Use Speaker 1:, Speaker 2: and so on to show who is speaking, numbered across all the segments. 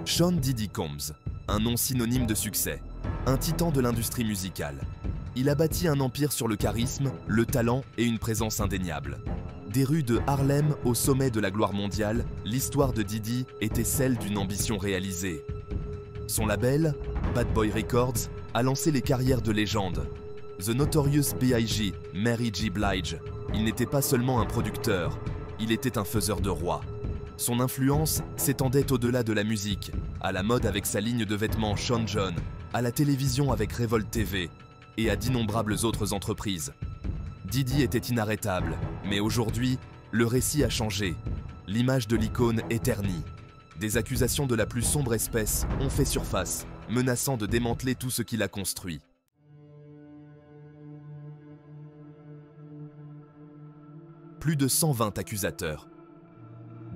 Speaker 1: Sean Diddy Combs, un nom synonyme de succès, un titan de l'industrie musicale. Il a bâti un empire sur le charisme, le talent et une présence indéniable. Des rues de Harlem au sommet de la gloire mondiale, l'histoire de Diddy était celle d'une ambition réalisée. Son label, Bad Boy Records, a lancé les carrières de légendes. The Notorious B.I.G., Mary J. Blige, il n'était pas seulement un producteur, il était un faiseur de rois. Son influence s'étendait au-delà de la musique, à la mode avec sa ligne de vêtements Sean John, à la télévision avec Revolt TV et à d'innombrables autres entreprises. Diddy était inarrêtable, mais aujourd'hui, le récit a changé. L'image de l'icône est ternie. Des accusations de la plus sombre espèce ont fait surface, menaçant de démanteler tout ce qu'il a construit. Plus de 120 accusateurs.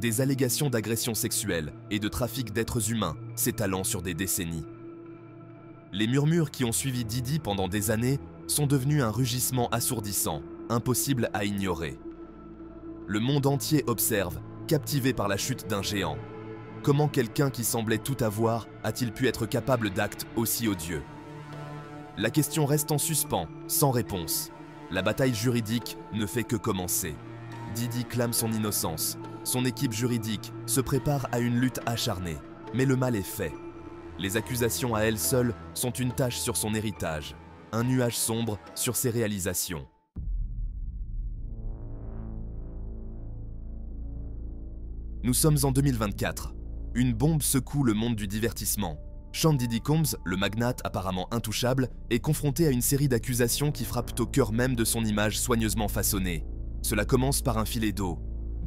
Speaker 1: Des allégations d'agression sexuelle et de trafic d'êtres humains s'étalant sur des décennies. Les murmures qui ont suivi Diddy pendant des années sont devenus un rugissement assourdissant, impossible à ignorer. Le monde entier observe, captivé par la chute d'un géant. Comment quelqu'un qui semblait tout avoir a-t-il pu être capable d'actes aussi odieux? La question reste en suspens, sans réponse. La bataille juridique ne fait que commencer. Diddy clame son innocence. Son équipe juridique se prépare à une lutte acharnée. Mais le mal est fait. Les accusations à elles seules sont une tache sur son héritage, un nuage sombre sur ses réalisations. Nous sommes en 2024. Une bombe secoue le monde du divertissement. Sean Diddy Combs, le magnate apparemment intouchable, est confronté à une série d'accusations qui frappent au cœur même de son image soigneusement façonnée. Cela commence par un filet d'eau,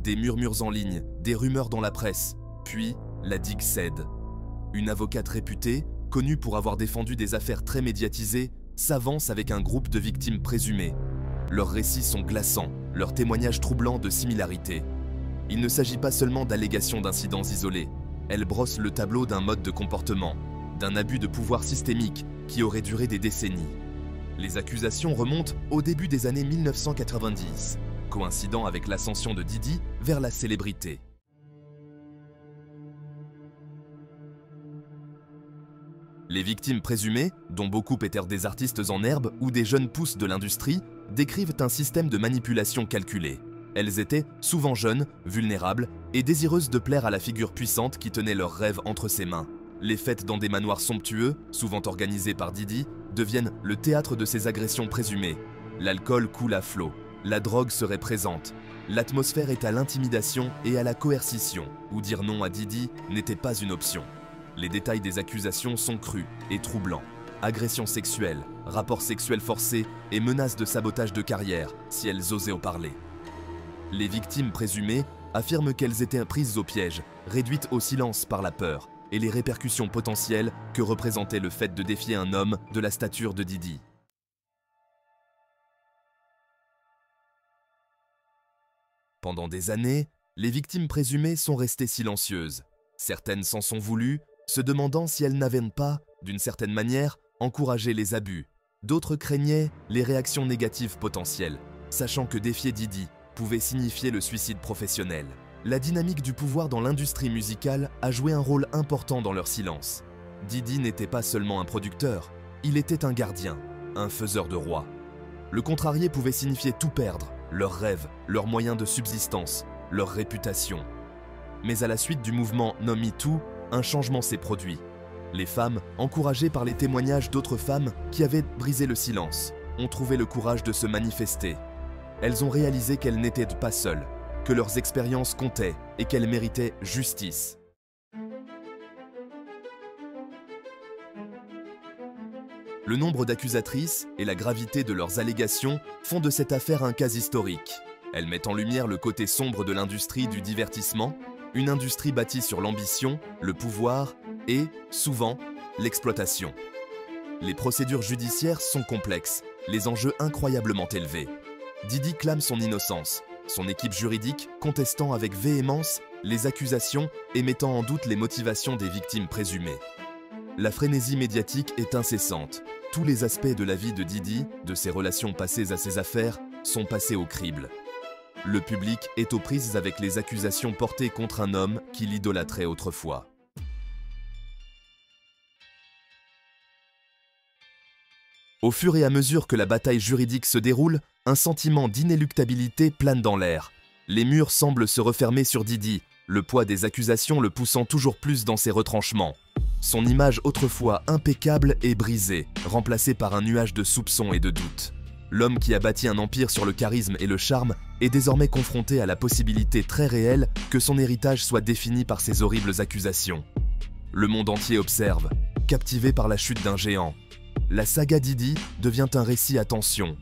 Speaker 1: des murmures en ligne, des rumeurs dans la presse, puis la digue cède. Une avocate réputée, connue pour avoir défendu des affaires très médiatisées, s'avance avec un groupe de victimes présumées. Leurs récits sont glaçants, leurs témoignages troublants de similarité. Il ne s'agit pas seulement d'allégations d'incidents isolés. Elles brossent le tableau d'un mode de comportement, d'un abus de pouvoir systémique qui aurait duré des décennies. Les accusations remontent au début des années 1990, coïncidant avec l'ascension de Diddy vers la célébrité. Les victimes présumées, dont beaucoup étaient des artistes en herbe ou des jeunes pousses de l'industrie, décrivent un système de manipulation calculé. Elles étaient souvent jeunes, vulnérables et désireuses de plaire à la figure puissante qui tenait leurs rêves entre ses mains. Les fêtes dans des manoirs somptueux, souvent organisés par Diddy, deviennent le théâtre de ces agressions présumées. L'alcool coule à flot, la drogue serait présente. L'atmosphère est à l'intimidation et à la coercition, où dire non à Diddy n'était pas une option. Les détails des accusations sont crus et troublants. Agressions sexuelles, rapports sexuels forcés et menaces de sabotage de carrière, si elles osaient en parler. Les victimes présumées affirment qu'elles étaient prises au piège, réduites au silence par la peur et les répercussions potentielles que représentait le fait de défier un homme de la stature de Diddy. Pendant des années, les victimes présumées sont restées silencieuses. Certaines s'en sont voulues, se demandant si elles n'avaient pas, d'une certaine manière, encouragé les abus. D'autres craignaient les réactions négatives potentielles, sachant que défier Diddy pouvait signifier le suicide professionnel. La dynamique du pouvoir dans l'industrie musicale a joué un rôle important dans leur silence. Diddy n'était pas seulement un producteur, il était un gardien, un faiseur de rois. Le contrarié pouvait signifier tout perdre, leurs rêves, leurs moyens de subsistance, leur réputation. Mais à la suite du mouvement No Me Too, un changement s'est produit. Les femmes, encouragées par les témoignages d'autres femmes qui avaient brisé le silence, ont trouvé le courage de se manifester. Elles ont réalisé qu'elles n'étaient pas seules, que leurs expériences comptaient et qu'elles méritaient justice. Le nombre d'accusatrices et la gravité de leurs allégations font de cette affaire un cas historique. Elles mettent en lumière le côté sombre de l'industrie du divertissement, une industrie bâtie sur l'ambition, le pouvoir et, souvent, l'exploitation. Les procédures judiciaires sont complexes, les enjeux incroyablement élevés. Diddy clame son innocence, son équipe juridique contestant avec véhémence les accusations et mettant en doute les motivations des victimes présumées. La frénésie médiatique est incessante. Tous les aspects de la vie de Diddy, de ses relations passées à ses affaires, sont passés au crible. Le public est aux prises avec les accusations portées contre un homme qui l'idolâtrait autrefois. Au fur et à mesure que la bataille juridique se déroule, un sentiment d'inéluctabilité plane dans l'air. Les murs semblent se refermer sur Diddy, le poids des accusations le poussant toujours plus dans ses retranchements. Son image autrefois impeccable est brisée, remplacée par un nuage de soupçons et de doutes. L'homme qui a bâti un empire sur le charisme et le charme est désormais confronté à la possibilité très réelle que son héritage soit défini par ces horribles accusations. Le monde entier observe, captivé par la chute d'un géant. La saga Diddy devient un récit à tension,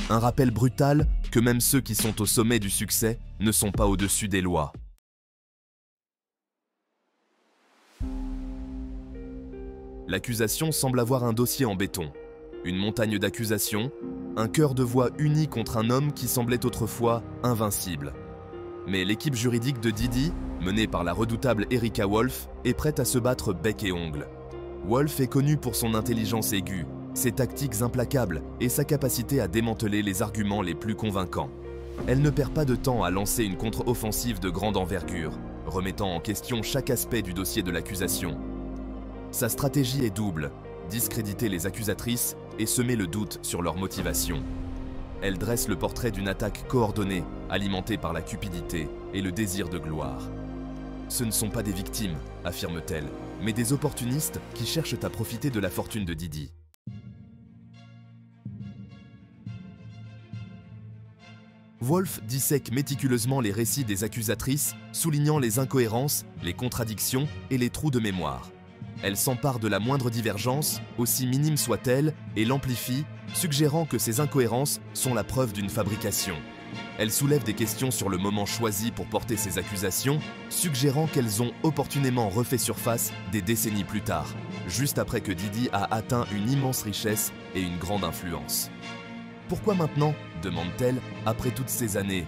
Speaker 1: un rappel brutal que même ceux qui sont au sommet du succès ne sont pas au-dessus des lois. L'accusation semble avoir un dossier en béton, une montagne d'accusations, un chœur de voix uni contre un homme qui semblait autrefois invincible. Mais l'équipe juridique de Diddy, menée par la redoutable Erica Wolf, est prête à se battre bec et ongle. Wolf est connue pour son intelligence aiguë, ses tactiques implacables et sa capacité à démanteler les arguments les plus convaincants. Elle ne perd pas de temps à lancer une contre-offensive de grande envergure, remettant en question chaque aspect du dossier de l'accusation. Sa stratégie est double, discréditer les accusatrices et semer le doute sur leur motivation. Elle dresse le portrait d'une attaque coordonnée, alimentée par la cupidité et le désir de gloire. Ce ne sont pas des victimes, affirme-t-elle, mais des opportunistes qui cherchent à profiter de la fortune de Diddy. Wolf dissèque méticuleusement les récits des accusatrices, soulignant les incohérences, les contradictions et les trous de mémoire. Elle s'empare de la moindre divergence, aussi minime soit-elle, et l'amplifie, suggérant que ces incohérences sont la preuve d'une fabrication. Elle soulève des questions sur le moment choisi pour porter ces accusations, suggérant qu'elles ont opportunément refait surface des décennies plus tard, juste après que Diddy a atteint une immense richesse et une grande influence. Pourquoi maintenant, demande-t-elle, après toutes ces années?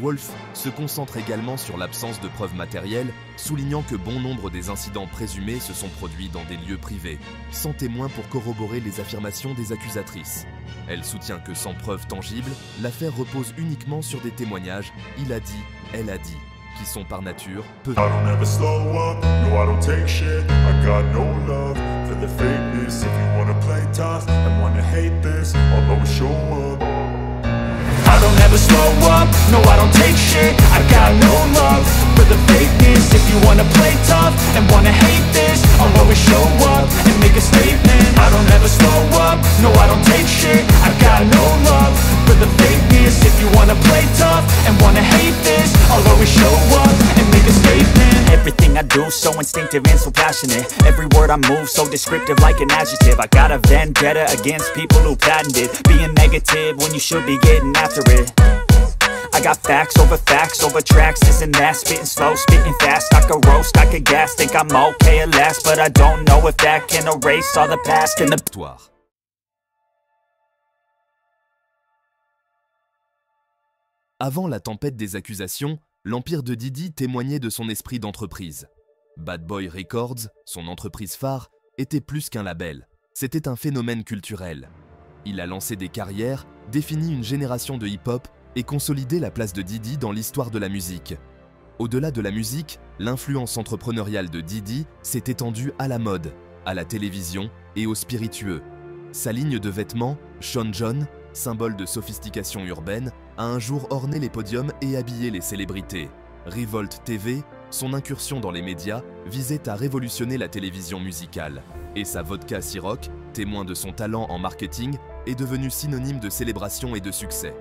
Speaker 1: Wolf se concentre également sur l'absence de preuves matérielles, soulignant que bon nombre des incidents présumés se sont produits dans des lieux privés, sans témoins pour corroborer les affirmations des accusatrices. Elle soutient que sans preuves tangibles, l'affaire repose uniquement sur des témoignages « il a dit, elle a dit », qui sont par nature peu
Speaker 2: I don't ever slow up, no I don't take shit. I got no love for the fakeness. If you wanna play tough and wanna hate this, I'll always show up and make a statement. I don't ever slow up, no I don't take shit. I got no love for the fakeness. If you wanna play tough and wanna hate this, I'll always show up and make a statement. Everything I do so instinctive and so passionate. Every word I move so descriptive like an adjective. I got a vendetta against people who patented being negative when you should be getting after it. I got facts over tracks, this and that. Spitting slow, spitting fast. I could roast, I could gas. Think I'm okay at last, but I don't know if that can erase all the past and the...
Speaker 1: Avant la tempête des accusations, l'empire de Diddy témoignait de son esprit d'entreprise. Bad Boy Records, son entreprise phare, était plus qu'un label. C'était un phénomène culturel. Il a lancé des carrières, défini une génération de hip-hop et consolidé la place de Diddy dans l'histoire de la musique. Au-delà de la musique, l'influence entrepreneuriale de Diddy s'est étendue à la mode, à la télévision et au spiritueux. Sa ligne de vêtements, Sean John, symbole de sophistication urbaine, a un jour orné les podiums et habillé les célébrités. Revolt TV, son incursion dans les médias, visait à révolutionner la télévision musicale. Et sa vodka Ciroc, témoin de son talent en marketing, est devenue synonyme de célébration et de succès.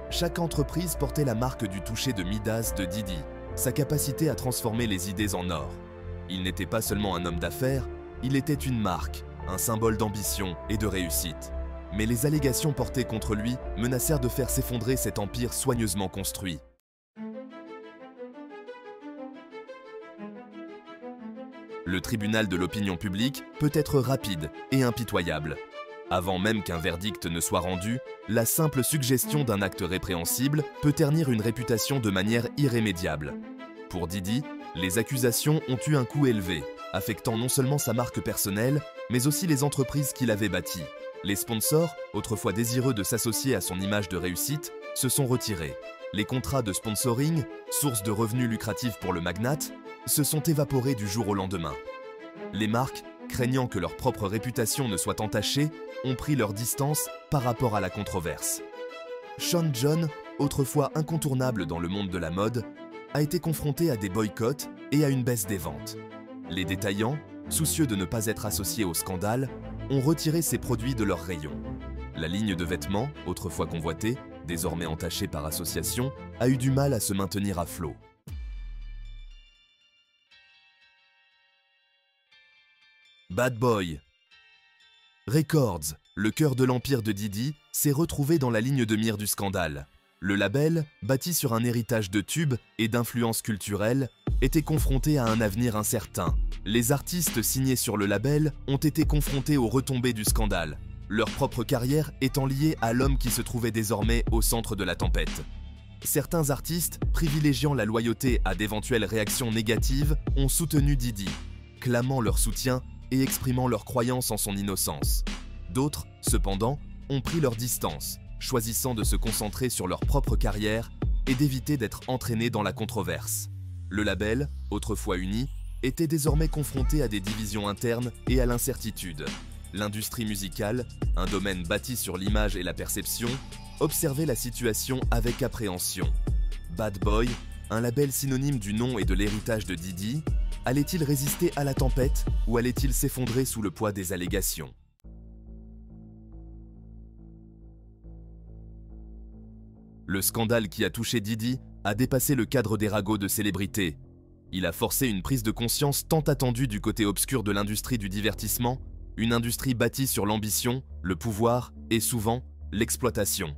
Speaker 1: Chaque entreprise portait la marque du toucher de Midas de Diddy, sa capacité à transformer les idées en or. Il n'était pas seulement un homme d'affaires, il était une marque, un symbole d'ambition et de réussite. Mais les allégations portées contre lui menacèrent de faire s'effondrer cet empire soigneusement construit. Le tribunal de l'opinion publique peut être rapide et impitoyable. Avant même qu'un verdict ne soit rendu, la simple suggestion d'un acte répréhensible peut ternir une réputation de manière irrémédiable. Pour Diddy, les accusations ont eu un coût élevé, affectant non seulement sa marque personnelle, mais aussi les entreprises qu'il avait bâties. Les sponsors, autrefois désireux de s'associer à son image de réussite, se sont retirés. Les contrats de sponsoring, source de revenus lucratifs pour le magnate, se sont évaporés du jour au lendemain. Les marques, craignant que leur propre réputation ne soit entachée, ont pris leur distance par rapport à la controverse. Sean John, autrefois incontournable dans le monde de la mode, a été confronté à des boycotts et à une baisse des ventes. Les détaillants, soucieux de ne pas être associés au scandale, ont retiré ces produits de leurs rayons. La ligne de vêtements, autrefois convoitée, désormais entachée par association, a eu du mal à se maintenir à flot. Bad Boy. Records, le cœur de l'empire de Diddy, s'est retrouvé dans la ligne de mire du scandale. Le label, bâti sur un héritage de tubes et d'influences culturelles, était confronté à un avenir incertain. Les artistes signés sur le label ont été confrontés aux retombées du scandale, leur propre carrière étant liée à l'homme qui se trouvait désormais au centre de la tempête. Certains artistes, privilégiant la loyauté à d'éventuelles réactions négatives, ont soutenu Diddy, clamant leur soutien et exprimant leur croyance en son innocence. D'autres, cependant, ont pris leur distance, choisissant de se concentrer sur leur propre carrière et d'éviter d'être entraînés dans la controverse. Le label, autrefois uni, était désormais confronté à des divisions internes et à l'incertitude. L'industrie musicale, un domaine bâti sur l'image et la perception, observait la situation avec appréhension. Bad Boy, un label synonyme du nom et de l'héritage de Diddy, allait-il résister à la tempête ou allait-il s'effondrer sous le poids des allégations? Le scandale qui a touché Diddy a dépassé le cadre des ragots de célébrités. Il a forcé une prise de conscience tant attendue du côté obscur de l'industrie du divertissement, une industrie bâtie sur l'ambition, le pouvoir et souvent l'exploitation.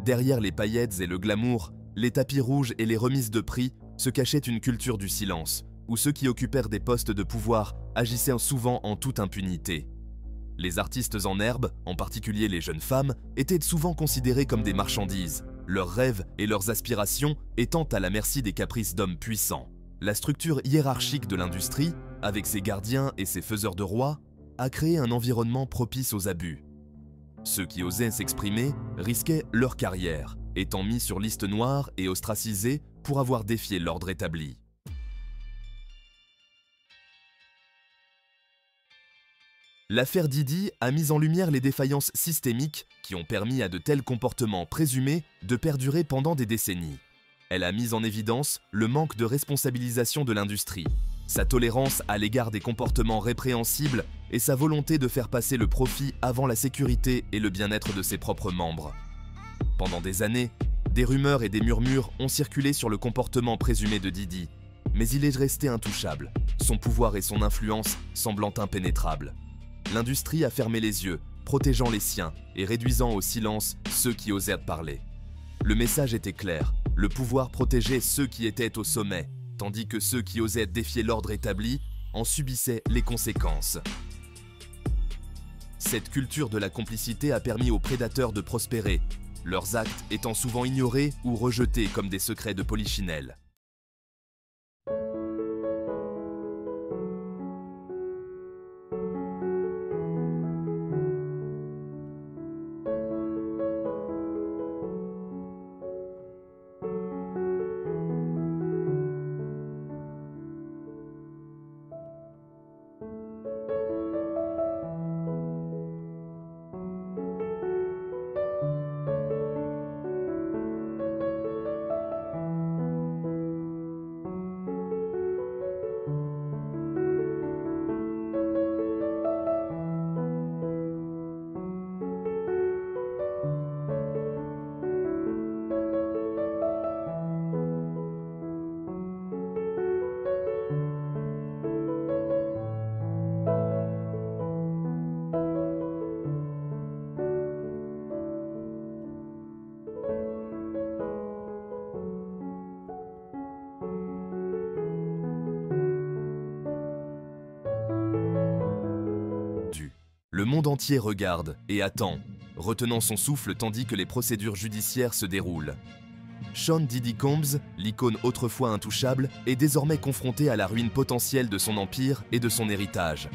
Speaker 1: Derrière les paillettes et le glamour, les tapis rouges et les remises de prix se cachait une culture du silence, où ceux qui occupèrent des postes de pouvoir agissaient souvent en toute impunité. Les artistes en herbe, en particulier les jeunes femmes, étaient souvent considérés comme des marchandises, leurs rêves et leurs aspirations étant à la merci des caprices d'hommes puissants. La structure hiérarchique de l'industrie, avec ses gardiens et ses faiseurs de rois, a créé un environnement propice aux abus. Ceux qui osaient s'exprimer risquaient leur carrière, étant mis sur liste noire et ostracisés pour avoir défié l'ordre établi. L'affaire Diddy a mis en lumière les défaillances systémiques qui ont permis à de tels comportements présumés de perdurer pendant des décennies. Elle a mis en évidence le manque de responsabilisation de l'industrie, sa tolérance à l'égard des comportements répréhensibles et sa volonté de faire passer le profit avant la sécurité et le bien-être de ses propres membres. Pendant des années, des rumeurs et des murmures ont circulé sur le comportement présumé de Diddy, mais il est resté intouchable, son pouvoir et son influence semblant impénétrables. L'industrie a fermé les yeux, protégeant les siens et réduisant au silence ceux qui osèrent parler. Le message était clair, le pouvoir protégeait ceux qui étaient au sommet, tandis que ceux qui osaient défier l'ordre établi en subissaient les conséquences. Cette culture de la complicité a permis aux prédateurs de prospérer, leurs actes étant souvent ignorés ou rejetés comme des secrets de polichinelle. Le monde entier regarde et attend, retenant son souffle tandis que les procédures judiciaires se déroulent. Sean Diddy Combs, l'icône autrefois intouchable, est désormais confronté à la ruine potentielle de son empire et de son héritage.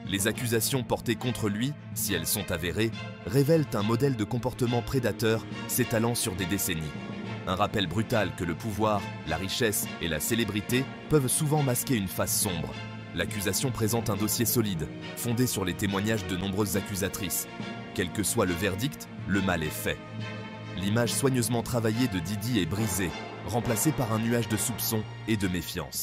Speaker 1: Les accusations portées contre lui, si elles sont avérées, révèlent un modèle de comportement prédateur s'étalant sur des décennies. Un rappel brutal que le pouvoir, la richesse et la célébrité peuvent souvent masquer une face sombre. L'accusation présente un dossier solide, fondé sur les témoignages de nombreuses accusatrices. Quel que soit le verdict, le mal est fait. L'image soigneusement travaillée de Didi est brisée, remplacée par un nuage de soupçons et de méfiance.